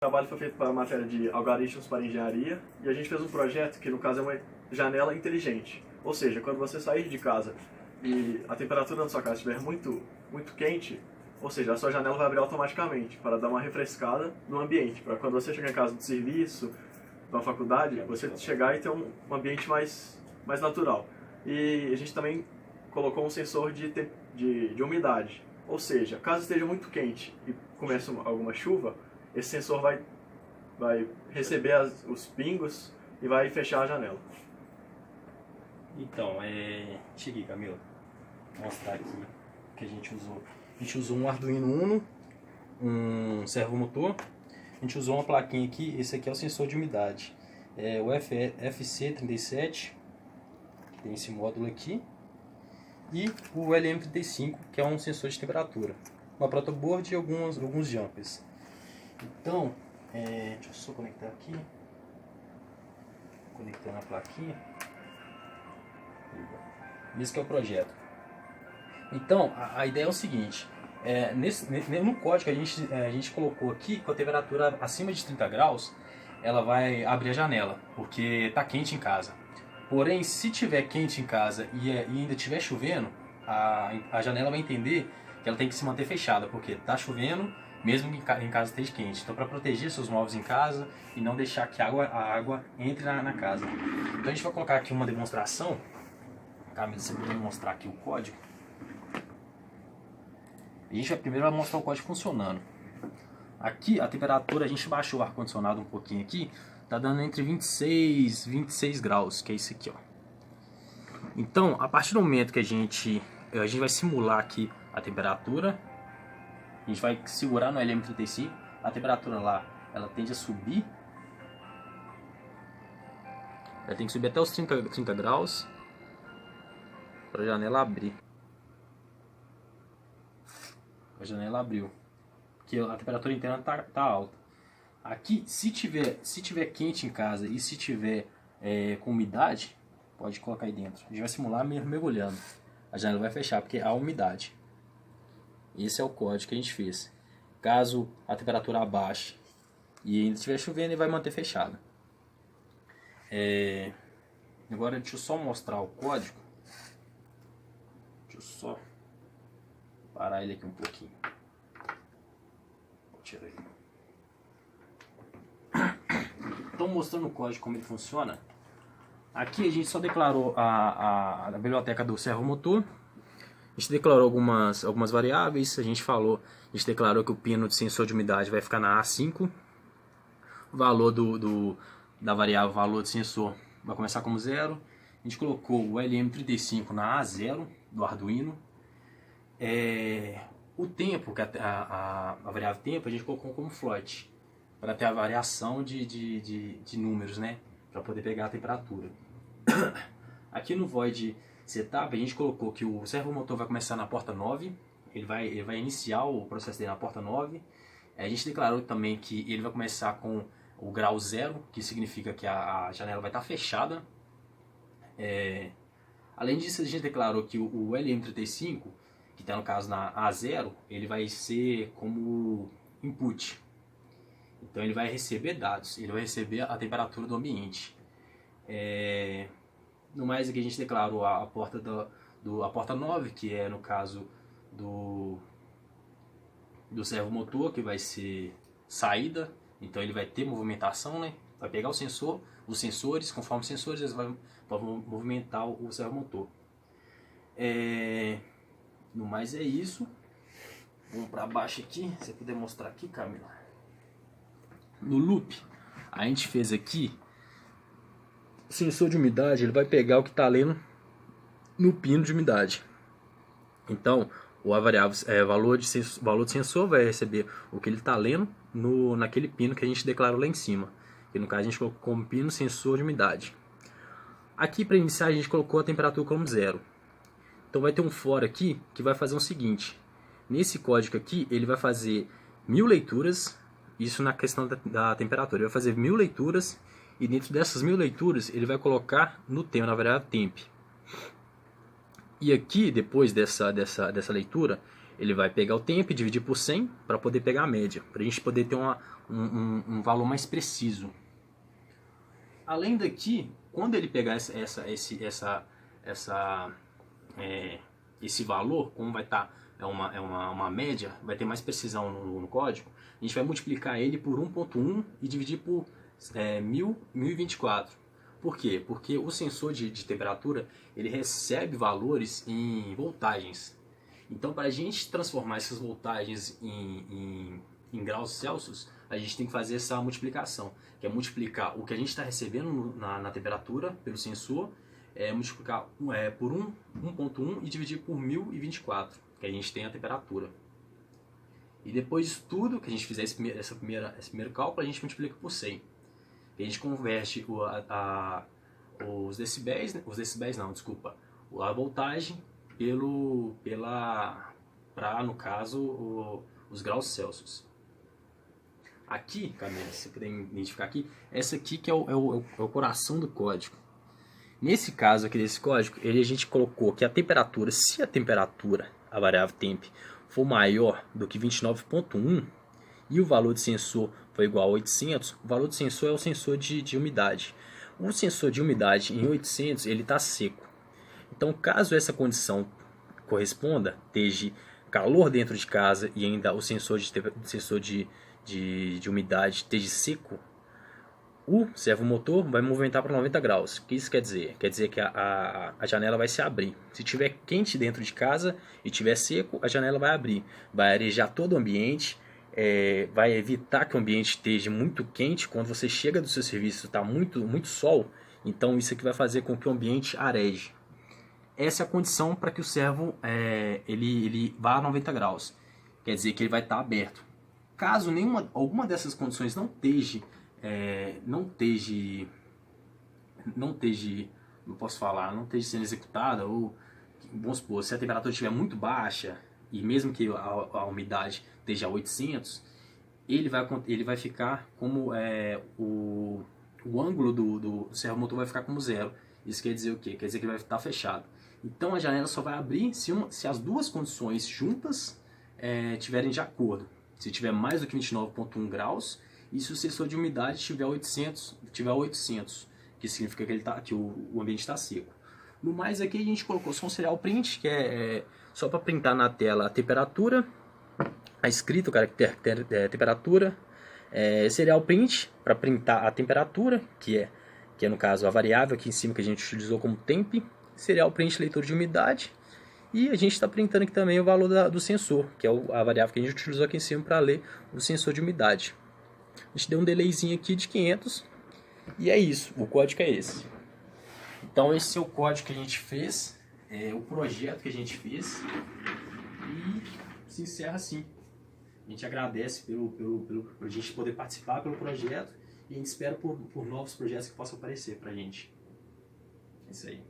trabalho foi feito para a matéria de algoritmos para engenharia e a gente fez um projeto que no caso é uma janela inteligente. Ou seja, quando você sair de casa e a temperatura na sua casa estiver muito quente, ou seja, a sua janela vai abrir automaticamente para dar uma refrescada no ambiente, para quando você chegar em casa do serviço, da faculdade, você chegar e ter um ambiente mais natural. E a gente também colocou um sensor de umidade, ou seja, caso esteja muito quente e comece alguma chuva, esse sensor vai receber os pingos e vai fechar a janela. Então, deixa aqui, Camila, mostrar aqui o que a gente usou. A gente usou um Arduino Uno, um servomotor, a gente usou uma plaquinha aqui, esse aqui é o sensor de umidade. É o FC37, tem esse módulo aqui, e o LM35, que é um sensor de temperatura. Uma protoboard e alguns jumpers. Então, deixa eu só conectar aqui, conectando a plaquinha. Esse que é o projeto. Então, a ideia é o seguinte, no código a gente colocou aqui, com a temperatura acima de 30 graus, ela vai abrir a janela, porque está quente em casa. Porém, se tiver quente em casa e ainda estiver chovendo, a janela vai entender que ela tem que se manter fechada, porque está chovendo, mesmo que em casa esteja quente. Então, para proteger seus móveis em casa e não deixar que a água entre na casa. Então, a gente vai colocar aqui uma demonstração. Camila, você vai mostrar aqui o código. A gente primeiro vai mostrar o código funcionando. Aqui a temperatura, a gente baixou o ar-condicionado um pouquinho aqui, tá dando entre 26 e 26 graus, que é isso aqui, ó. Então, a partir do momento que a gente vai simular aqui a temperatura, a gente vai segurar no LM35, a temperatura lá, ela tende a subir. Ela tem que subir até os 30 graus para a janela abrir. A janela abriu, porque a temperatura interna tá alta. Aqui, se tiver quente em casa e se tiver com umidade, pode colocar aí dentro. A gente vai simular mergulhando. A janela vai fechar porque há umidade. Esse é o código que a gente fez. Caso a temperatura abaixe e ainda estiver chovendo, ele vai manter fechado. Agora deixa eu só mostrar o código. Deixa eu só parar ele aqui um pouquinho. Vou tirar ele. Então, mostrando o código como ele funciona. Aqui a gente só declarou a biblioteca do servomotor. A gente declarou algumas variáveis. A gente declarou que o pino de sensor de umidade vai ficar na A5. O valor da variável, valor de sensor, vai começar como 0. A gente colocou o LM35 na A0 do Arduino. O tempo, a variável tempo, a gente colocou como float, para ter a variação de números, né? Para poder pegar a temperatura. Aqui no void setup, a gente colocou que o servomotor vai começar na porta 9, ele vai iniciar o processo dele na porta 9. A gente declarou também que ele vai começar com o grau 0, que significa que a janela vai estar fechada. Além disso, a gente declarou que o LM35, que está no caso na A0, ele vai ser como input. Então ele vai receber dados, ele vai receber a temperatura do ambiente. No mais aqui a gente declarou a porta a porta 9, que é no caso do servomotor, que vai ser saída. Então ele vai ter movimentação, né? Vai pegar os sensores, conforme os sensores eles vão movimentar o servomotor. No mais é isso. Vamos para baixo aqui, se você puder mostrar aqui, Camila. No loop, a gente fez aqui o sensor de umidade, ele vai pegar o que está lendo no pino de umidade. Então, a variável valor de sensor vai receber o que ele está lendo naquele pino que a gente declarou lá em cima. E no caso a gente colocou como pino sensor de umidade. Aqui para iniciar a gente colocou a temperatura como 0. Então vai ter um for aqui que vai fazer o seguinte. Nesse código aqui ele vai fazer 1000 leituras. Isso na questão da temperatura. Ele vai fazer 1000 leituras e dentro dessas 1000 leituras ele vai colocar no tempo, na variável temp. E aqui, depois dessa leitura, Ele vai pegar o tempo e dividir por 100 para poder pegar a média, para a gente poder ter um valor mais preciso. Além daqui, quando ele pegar esse valor, como vai estar uma média, vai ter mais precisão no código, a gente vai multiplicar ele por 1.1 e dividir por 1024. Por quê? Porque o sensor de temperatura ele recebe valores em voltagens. Então, para a gente transformar essas voltagens em graus Celsius, a gente tem que fazer essa multiplicação, que é multiplicar o que a gente está recebendo na temperatura pelo sensor, multiplicar por 1.1 e dividir por 1024, que a gente tem a temperatura. E depois disso tudo, que a gente fizer esse primeiro cálculo, a gente multiplica por 100. E a gente converte os decibéis, a voltagem para, no caso, os graus Celsius. Aqui, Camila, se você puder identificar aqui, essa aqui que é o coração do código. Nesse caso aqui desse código, a gente colocou que a temperatura, se a temperatura, a variável temp, for maior do que 29.1 e o valor de sensor for igual a 800, o valor de sensor é o sensor de umidade. O sensor de umidade em 800 ele está seco. Então, caso essa condição corresponda, esteja calor dentro de casa e ainda o sensor de umidade esteja seco, o servomotor vai movimentar para 90 graus. O que isso quer dizer? Quer dizer que a janela vai se abrir. Se estiver quente dentro de casa e estiver seco, a janela vai abrir. Vai arejar todo o ambiente, vai evitar que o ambiente esteja muito quente. Quando você chega do seu serviço está muito sol, então isso aqui vai fazer com que o ambiente areje. Essa é a condição para que o servo ele vá a 90 graus. Quer dizer que ele vai estar aberto. Caso alguma dessas condições não esteja, não esteja sendo executada, ou vamos supor, se a temperatura estiver muito baixa e mesmo que a umidade esteja a 800, ele vai ficar como o ângulo do servomotor vai ficar como zero. Isso quer dizer o quê? Quer dizer que ele vai estar fechado. Então a janela só vai abrir se as duas condições juntas estiverem de acordo. Se tiver mais do que 29.1 graus e se o sensor de umidade tiver 800, que significa que o ambiente está seco. No mais aqui a gente colocou só um serial print, que é só para printar na tela a temperatura, a escrita, o caractere temperatura, serial print para printar a temperatura, que é no caso a variável aqui em cima que a gente utilizou como temp, serial print leitor de umidade, e a gente está printando aqui também o valor do sensor, que é a variável que a gente utilizou aqui em cima para ler o sensor de umidade. A gente deu um delayzinho aqui de 500, e é isso, o código é esse. Então esse é o código que a gente fez, o projeto que a gente fez, e se encerra assim. A gente agradece por a gente poder participar pelo projeto, e a gente espera por novos projetos que possam aparecer para a gente. É isso aí.